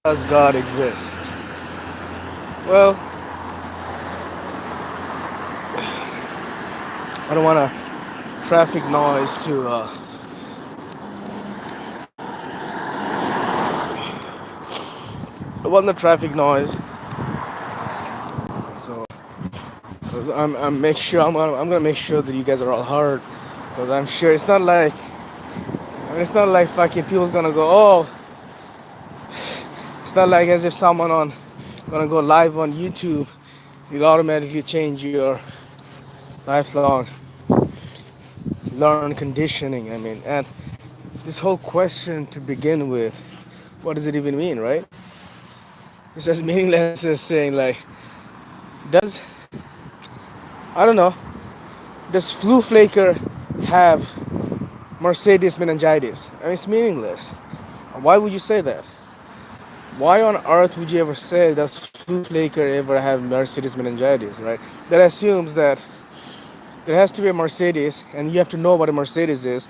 Does God exist? Well, I don't want a traffic noise to I want the traffic noise. So 'cause I'm make sure I'm gonna make sure that you guys are all heard. Because I'm sure it's not like it's not like fucking people's gonna go, oh, it's not like as if someone on gonna go live on YouTube, you'll automatically change your lifelong learn conditioning. I mean, and this whole question to begin with, what does it even mean, right? It's as meaningless as saying like, does I don't know, does Flu Flaker have Mercedes meningitis? I mean, it's meaningless. Why would you say that? Why on earth would you ever say does Flu Flaker ever have Mercedes meningitis, right? That assumes that there has to be a Mercedes, and you have to know what a Mercedes is.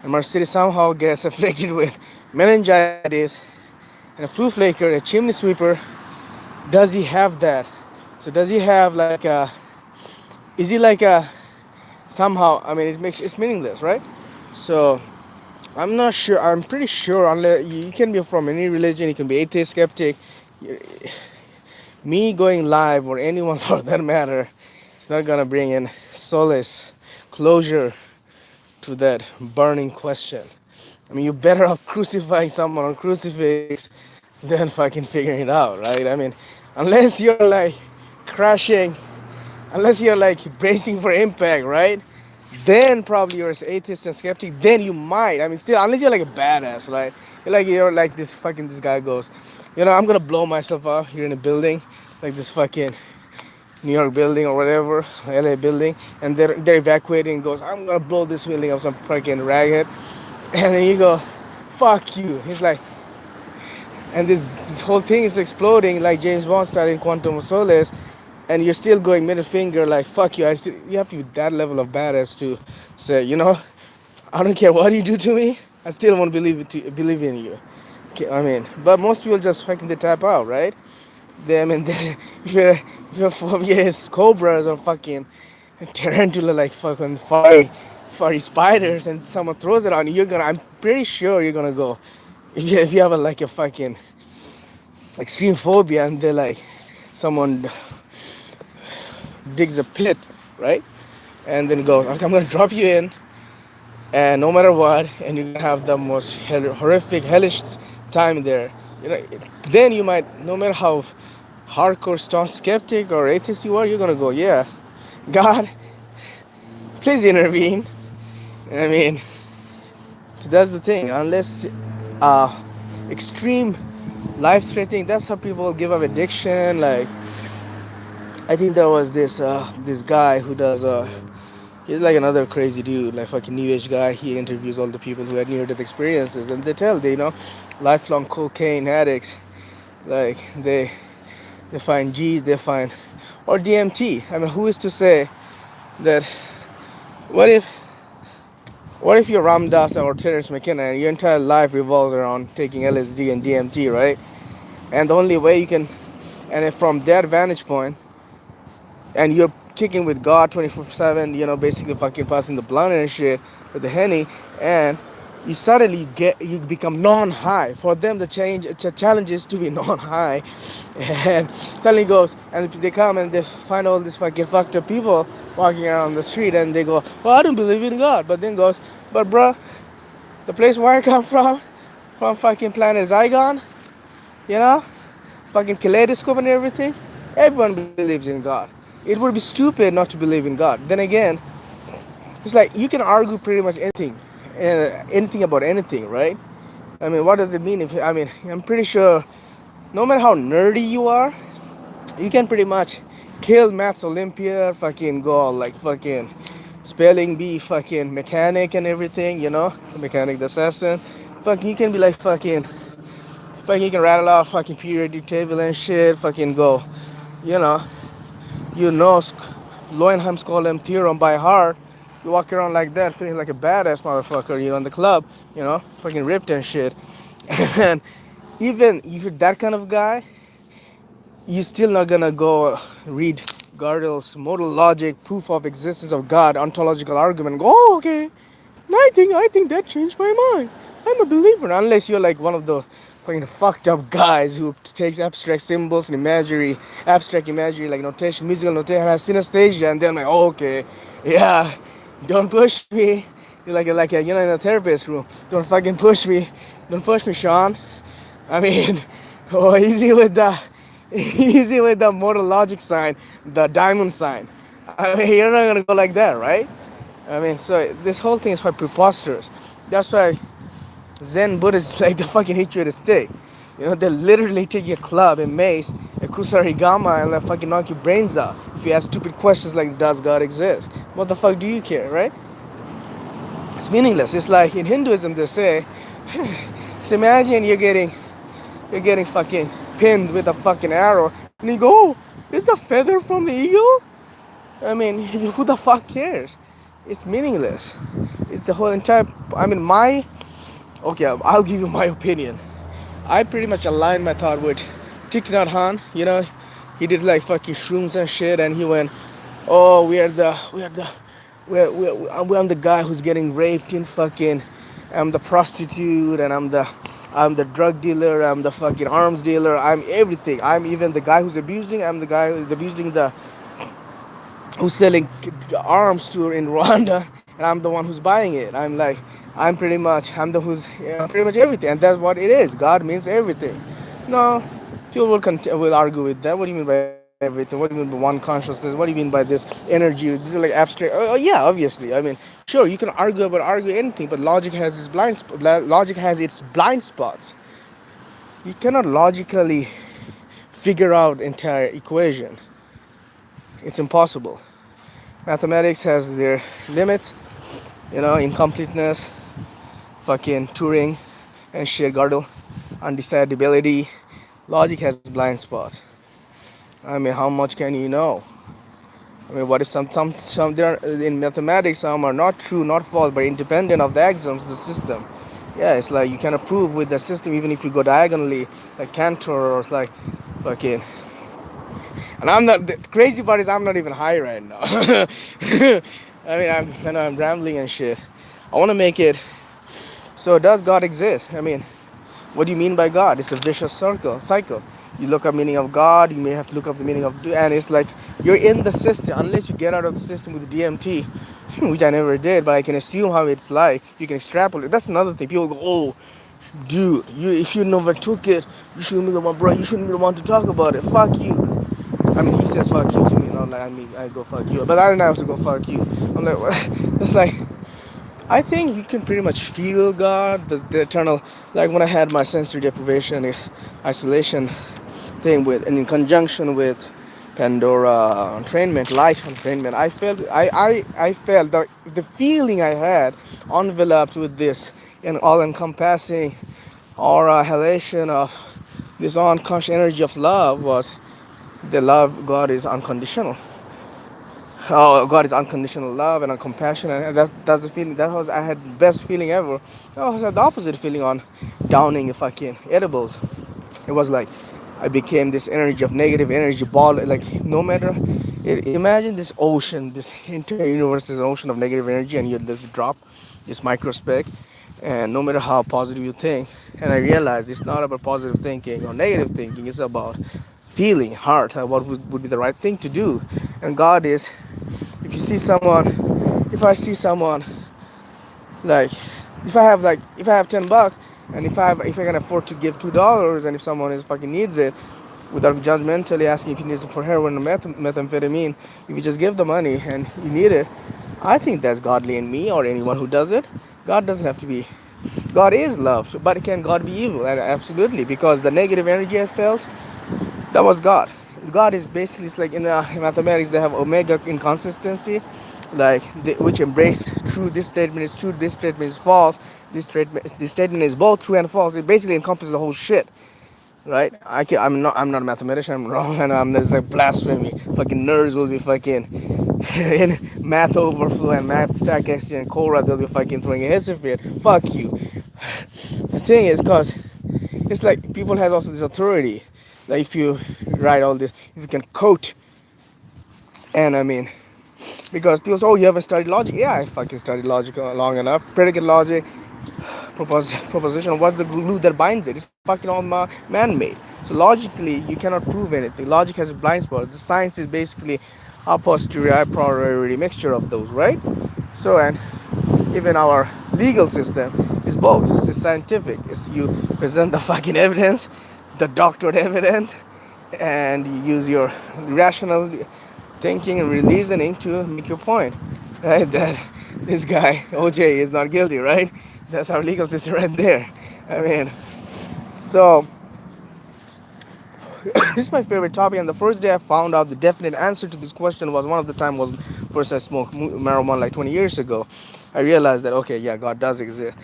And Mercedes somehow gets afflicted with meningitis, and a Flu Flaker, a chimney sweeper, does he have that? So does he have like a? Is he like a somehow? I mean, it's meaningless, right? So I'm not sure. I'm pretty sure unless you can be from any religion, you can be atheist, skeptic. Me going live or anyone for that matter, it's not gonna bring in solace, closure to that burning question. I mean, you're better off crucifying someone on crucifix than fucking figuring it out, right? I mean, unless you're like crashing, unless you're like bracing for impact, right? Then probably you're an atheist and skeptic. Then you might. I mean, still, unless you're like a badass, right? You're like this fucking this guy goes, I'm gonna blow myself up here in a building, like this fucking New York building or whatever, LA building, and they're evacuating. And goes, I'm gonna blow this building up some fucking raghead, and then you go, fuck you. He's like, and this whole thing is exploding like James Bond style in Quantum of Solace, and you're still going middle finger like fuck you. You have to be that level of badass to say, I don't care what you do to me. I still want to believe in you. Okay, I mean, but most people just fucking they tap out, right? I mean, if your phobia is cobras or fucking tarantula, like fucking furry spiders, and someone throws it on you, you're gonna. I'm pretty sure you're gonna go. If you have like a fucking extreme phobia, and they're like, someone digs a pit, right? And then goes, okay, I'm gonna drop you in, and no matter what, and you're gonna have the most horrific, hellish time there. Then you might, no matter how hardcore, staunch skeptic or atheist you are, you're gonna go, yeah, God, please intervene. I mean, so that's the thing. Unless extreme, life-threatening, that's how people give up addiction. Like, I think there was this guy who does he's like another crazy dude, like fucking new age guy. He interviews all the people who had near death experiences, and they tell lifelong cocaine addicts, like they find G's, they find or DMT. I mean, who is to say that? What if what if you're Ram Dass or Terrence McKenna and your entire life revolves around taking LSD and DMT, right? And the only way you can, and if from that vantage point, and you're kicking with God 24/7, basically fucking passing the blunt and shit with the henny, and you become non-high. For them, the challenge is to be non-high, and suddenly goes, and they come and they find all these fucking fucked up people walking around the street, and they go, well, I don't believe in God, but then goes, but bruh, the place where I come from fucking planet Zygon, you know, fucking kaleidoscope and everything, everyone believes in God. It would be stupid not to believe in God. Then again, it's like you can argue pretty much anything about anything, right? I mean, what does it mean? If I mean, I'm pretty sure, no matter how nerdy you are, you can pretty much kill Maths Olympia, fucking go all like fucking spelling bee, fucking mechanic and everything, the mechanic, the assassin. Fucking, you can be like fucking, you can rattle off fucking periodic table and shit, fucking go, you know, you know Lowenheim's column theorem by heart. You walk around like that, feeling like a badass motherfucker, in the club, fucking ripped and shit. And Even if you're that kind of guy, you're still not gonna go read Gödel's modal logic, proof of existence of God, ontological argument, and go, oh, okay, I think that changed my mind. I'm a believer, unless you're like one of the fucking fucked up guys who takes abstract symbols and imagery, abstract imagery like notation, musical notation, has synesthesia, and then like, oh, okay, yeah, don't push me. You're like a, in a therapist room. Don't push me, Sean. I mean, oh, easy with the motor logic sign, the diamond sign. I mean, you're not gonna go like that, right? I mean, so this whole thing is quite preposterous. That's why Zen Buddhists like to fucking hit you with a stick. You know, they literally take your club and mace, a kusarigama, and like fucking knock your brains out if you ask stupid questions like, "Does God exist?" What the fuck do you care, right? It's meaningless. It's like in Hinduism they say, so imagine you're getting fucking pinned with a fucking arrow, and you go, "Oh, is the feather from the eagle?" I mean, who the fuck cares? It's meaningless. The whole entire. I mean, okay, I'll give you my opinion. I pretty much aligned my thought with Thich Nhat Hanh. You know, he did like fucking shrooms and shit, and he went, "Oh, I'm the guy who's getting raped in fucking. I'm the prostitute, and I'm the drug dealer. I'm the fucking arms dealer. I'm everything. I'm even the guy who's abusing. I'm the guy who's abusing the who's selling arms to in Rwanda, and I'm the one who's buying it. I'm the who's pretty much everything, and that's what it is. God means everything. No, people will argue with that. What do you mean by everything? What do you mean by one consciousness? What do you mean by this energy? This is like abstract. Oh yeah, obviously. I mean, sure, you can argue anything, but logic has its blind spots. You cannot logically figure out entire equation. It's impossible. Mathematics has their limits, incompleteness, fucking Turing and shit, Gödel, undecidability. Logic has blind spots. I mean, how much can you know? I mean, what if some there are, in mathematics some are not true, not false, but independent of the axioms of the system. Yeah, it's like you cannot prove with the system even if you go diagonally, like Cantor, or it's like fucking. And I'm not. The crazy part is I'm not even high right now. I mean, I know I'm rambling and shit. I want to make it. So does God exist? I mean, what do you mean by God? It's a vicious cycle. You look up meaning of God, you may have to look up the meaning of, and it's like you're in the system unless you get out of the system with the DMT, which I never did, but I can assume how it's like. You can extrapolate. That's another thing. People go, oh, dude, if you never took it, you shouldn't be the one, bro. You shouldn't be the one to talk about it. Fuck you. I mean, he says fuck you to me, and I'm like, I go fuck you, but I don't have to go fuck you. I'm like, what? It's like. I think you can pretty much feel God, the eternal. Like when I had my sensory deprivation, isolation thing with, and in conjunction with Pandora entrainment, light entrainment, I felt the feeling I had enveloped with this an all-encompassing aura halation of this unconscious energy of love was the love God is unconditional. Oh, God is unconditional love and compassion, and that's the feeling. That was I had the best feeling ever. I was had the opposite feeling on downing fucking edibles. It was like I became this energy of negative energy ball. Like no matter, imagine this ocean, this entire universe is an ocean of negative energy, and you just drop this microspec, and no matter how positive you think, and I realized it's not about positive thinking or negative thinking. It's about feeling, heart, what would be the right thing to do, and God is if you see someone if I see someone like if I have $10 and if I can afford to give $2 and if someone is fucking needs it without judgmentally asking if he needs it for heroin or methamphetamine, if you just give the money and you need it, I think that's godly in me or anyone who does it. God doesn't have to be. God is love, but can God be evil? Absolutely, because the negative energy I felt, that was God. God is basically, it's like in mathematics they have omega inconsistency, like which embrace true. This statement is true. This statement is false. This statement is both true and false. It basically encompasses the whole shit, right? I'm not a mathematician. I'm wrong, and there's like blasphemy. Fucking nerds will be fucking in math overflow and math stack exchange and Cora. They'll be fucking throwing a hissy fit. Fuck you. The thing is, cause It's like people has also this authority. Like if you write all this, if you can quote, and I mean, because people say, oh, you haven't studied logic. Yeah, I fucking studied logic long enough. Predicate logic, proposition, what's the glue that binds it? It's fucking all man-made. So logically, you cannot prove anything. Logic has a blind spot. The science is basically a posteriori, a priori mixture of those, right? So, and even our legal system is both. It's scientific. It's you present the fucking evidence, the doctored evidence, and you use your rational thinking and reasoning to make your point, right? That this guy OJ is not guilty, right? That's our legal system right there. I mean, so this is my favorite topic, and the first day I found out the definite answer to this question was one of the time was first I smoked marijuana like 20 years ago. I realized that okay, yeah, God does exist.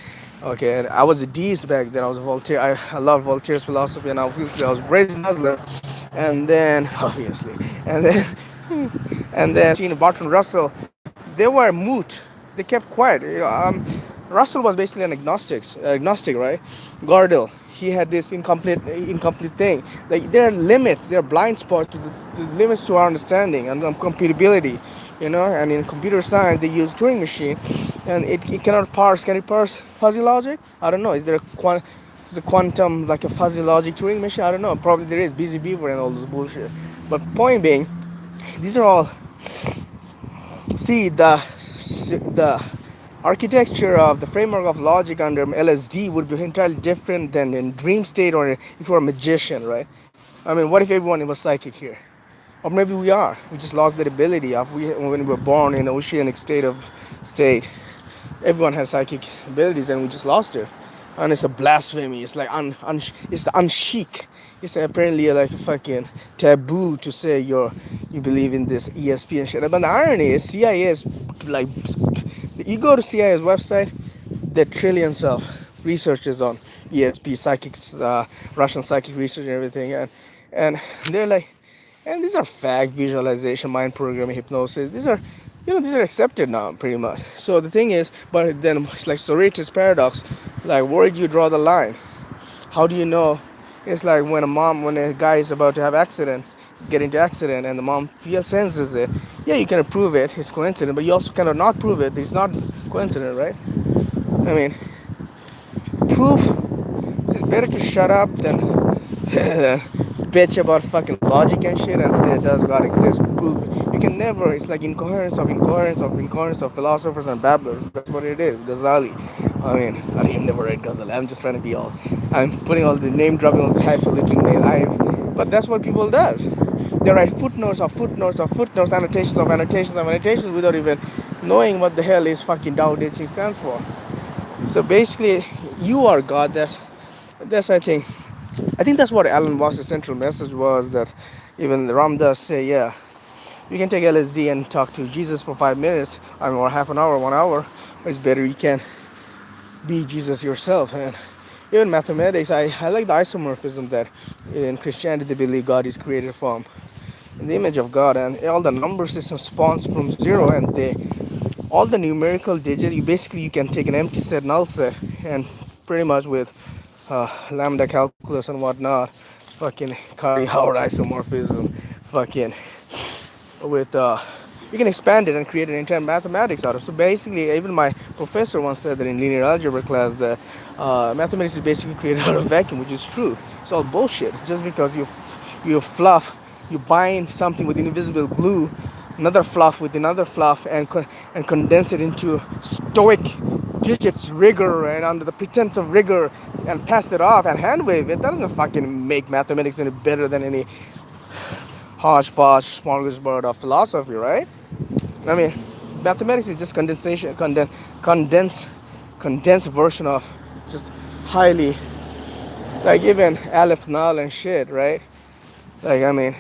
Okay, and I was a deist back then. I was a Voltaire. I loved Voltaire's philosophy, and obviously I was raised Muslim, and then obviously, and then Barton Russell, they were mute. They kept quiet. Russell was basically an agnostic, right? Gardel, he had this incomplete thing. Like there are limits, there are blind spots to the limits to our understanding and computability. And in computer science they use Turing machine, and it cannot parse. Can it parse fuzzy logic? I don't know. Is a quantum like a fuzzy logic Turing machine? I don't know. Probably there is Busy Beaver and all this bullshit. But point being, these are all. See the architecture of the framework of logic under LSD would be entirely different than in dream state or if you're a magician, right? I mean, what if everyone was psychic here? Or maybe we are. We just lost that ability of when we were born in an oceanic state. Everyone has psychic abilities, and we just lost it. And it's a blasphemy. It's like it's the unchic. It's apparently like a fucking taboo to say you believe in this ESP and shit. But the irony is, CIA is like, you go to CIA's website, there are trillions of researchers on ESP, psychics, Russian psychic research and everything, and they're like, and these are fact, visualization, mind programming, hypnosis. These are accepted now, pretty much. So the thing is, but then it's like Socrates paradox. Like, where do you draw the line? How do you know? It's like when a guy is about to have get into accident, and the mom senses it. Yeah, you can prove it. It's coincident, but you also cannot not prove it. It's not coincident, right? I mean, proof. It's better to shut up than bitch about fucking logic and shit and say, does God exist? Prove it. You can never. It's like incoherence of philosophers and babblers. That's what it is. Ghazali. I mean, I've never read Ghazali. I'm just trying to be all. I'm putting all the name dropping all this highfalutin name. But that's what people does. They write footnotes of footnotes of footnotes, annotations of annotations of annotations without even knowing what the hell is fucking Tao Te Ching stands for. So basically, you are God. That's I think that's what Alan Watts' central message was, that even Ram Dass say, yeah, you can take LSD and talk to Jesus for 5 minutes, or half an hour, 1 hour. It's better you can be Jesus yourself. And even mathematics, I like the isomorphism that in Christianity they believe God is created from in the image of God, and all the number system spawns from zero, and all the numerical digit, you can take an empty set, null set, and pretty much with lambda calculus and whatnot, fucking carry out isomorphism, fucking with you can expand it and create an entire mathematics out of it. So basically, even my professor once said that in linear algebra class that mathematics is basically created out of vacuum, which is true. It's all bullshit. Just because you bind something with invisible glue, another fluff with another fluff, and condense it into stoic digits, rigor, and under the pretense of rigor, and pass it off and hand wave it. That doesn't fucking make mathematics any better than any hodgepodge smorgasbord of philosophy, right? I mean, mathematics is just condensed version of just highly, like even Aleph Null and shit, right? Like, I mean,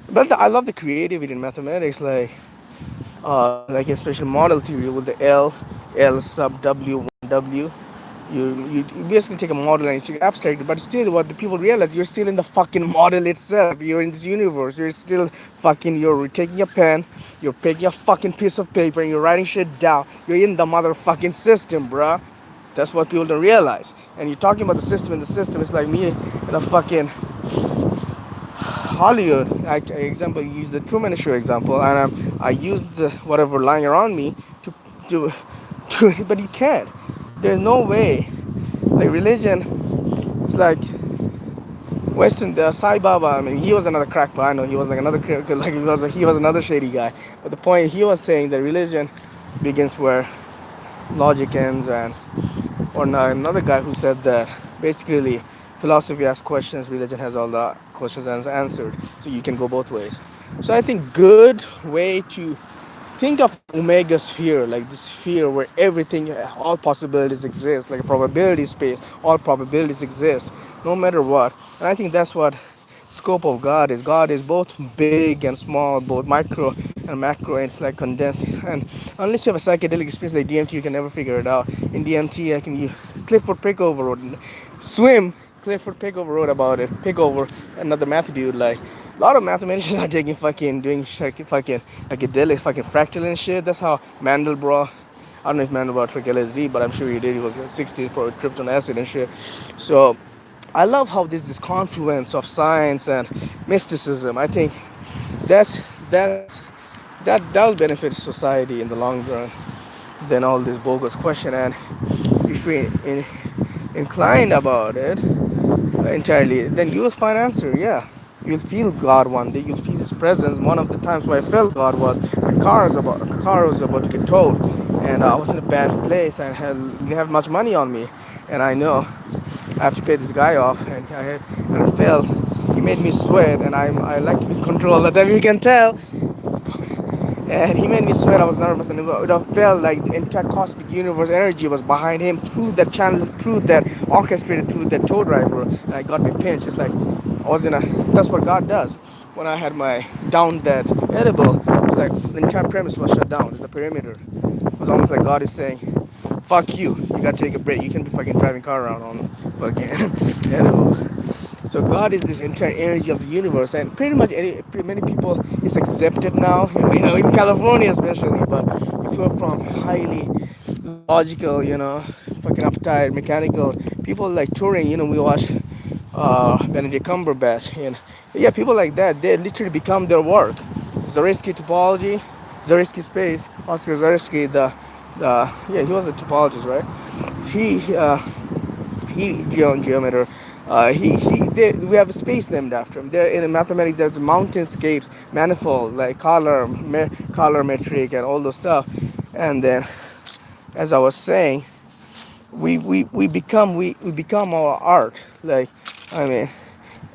but I love the creativity in mathematics, like especially model theory with the L sub W 1W. You basically take a model and you abstract it, but still, what the people realize, you're still in the fucking model itself. You're in this universe. You're taking a pen, you're picking a fucking piece of paper, and you're writing shit down. You're in the motherfucking system, bruh. That's what people don't realize. And you're talking about the system, and the system is like me in a fucking Hollywood. Example, you use the Truman Show example, and I used whatever lying around me to, to, but you can't. There's no way. Like religion, it's like Western Sai Baba. I mean, he was another crackpot. I know he was like another like he was another shady guy. But the point he was saying that religion begins where logic ends, and or another guy who said that basically philosophy asks questions, religion has all the questions answered, so you can go both ways. So I think good way to think of omega sphere, like this sphere where everything, all possibilities exist, like a probability space, all probabilities exist no matter what. And I think that's what scope of God is both big and small, both micro and macro, and it's like condensed. And unless you have a psychedelic experience like DMT, you can never figure it out. In DMT, I can use Clifford Pickover wrote swim Clifford Pickover wrote about it. Pickover, another math dude, like a lot of mathematicians are taking fucking doing fucking psychedelic fucking fractal and shit. That's how Mandelbrot, I don't know if Mandelbrot took LSD, but I'm sure he did. He was 60s, probably tripped on acid and shit. So I love how there's this confluence of science and mysticism. I think that's that's that'll benefit society in the long run than all this bogus question. And if you're inclined about it entirely, then you will find answer. Yeah, you'll feel God one day. You'll feel His presence. One of the times where I felt God was a car was about to get towed, and I was in a bad place and didn't have much money on me, and I know I have to pay this guy off, and I felt he made me sweat, and I like to be in control. That you can tell, and he made me sweat. I was nervous, and it would have felt like the entire cosmic universe energy was behind him through that channel, through that orchestrated through that tow driver, and I got me pinched. It's like I was in a. That's what God does. When I had my down that edible, it's like the entire premise was shut down. The perimeter. It was almost like God is saying, "Fuck you. You gotta take a break. You can be fucking driving car around on fucking edible." So God is this entire energy of the universe, and pretty much many people it's accepted now, in California especially. But if you're from highly logical, fucking uptight, mechanical people like touring, we watch Benedict Cumberbatch, and yeah, people like that, they literally become their work. Zariski topology, Zariski space, Oscar Zariski, the yeah, he was a topologist, right? He geometer. We have a space named after him. There in mathematics, there's the mountainscapes, manifold, like color metric, and all those stuff. And then, as I was saying, we become our art. Like, I mean,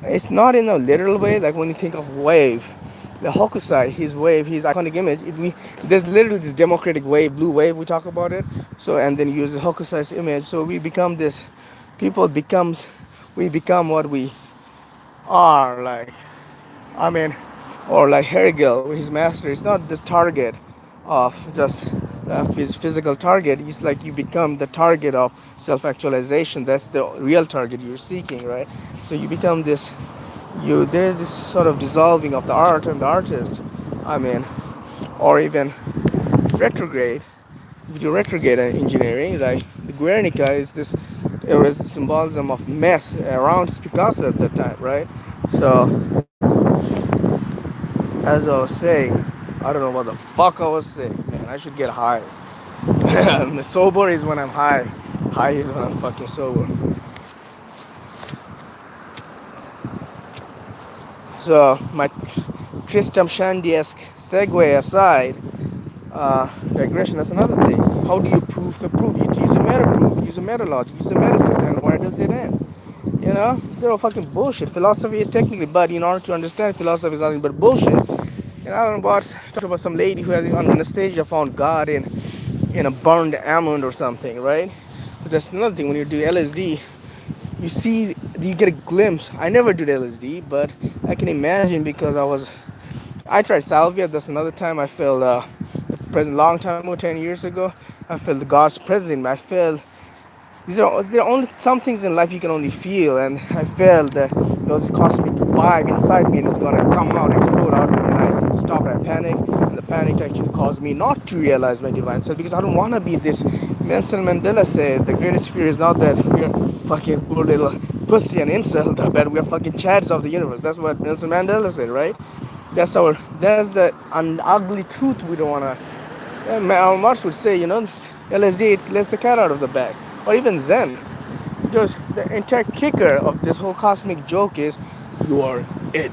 it's not in a literal way. Like when you think of wave, the Hokusai, his wave, his iconic image. There's literally this democratic wave, blue wave. We talk about it. So and then use the Hokusai's image. So we become this. People becomes. We become what we are. Like, I mean, or like Hegel, his master. It's not this target of just his physical target. It's like you become the target of self-actualization. That's the real target you're seeking, right? So you become this. There's this sort of dissolving of the art and the artist. I mean, or even retrograde. If you do retrograde engineering, like the Guernica is this. It was the symbolism of mess around Picasso at that time, right? So, as I was saying, I don't know what the fuck I was saying, man. I should get high. Sober is when I'm high. High is when I'm fucking sober. So, my Tristram Shandy-esque segue aside, digression, that's another thing. How do you prove a proof? You use a meta proof, use a meta logic, use a meta system, and where does it end? Zero fucking bullshit. Philosophy is technically, but in order to understand philosophy is nothing but bullshit. And I don't know talk about some lady who has on Anastasia found God in a burned almond or something, right? But that's another thing. When you do LSD, you get a glimpse. I never did LSD, but I can imagine because I tried salvia. That's another time I felt the present, long time ago, 10 years ago. I felt the God's presence. I felt there are only some things in life you can only feel, and I felt that there was a cosmic vibe inside me, and it's gonna come out, explode out of me. And I stopped. I panicked, and the panic actually caused me not to realize my divine self because I don't want to be this Nelson Mandela said the greatest fear is not that we're fucking poor little pussy and incel, but we're fucking chads of the universe. That's what Nelson Mandela said, right? That's the ugly truth we don't wanna. Karl Marx would say, LSD lets the cat out of the bag, or even Zen. Just the entire kicker of this whole cosmic joke is you are it.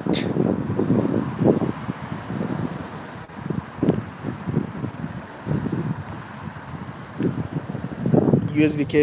USB cable.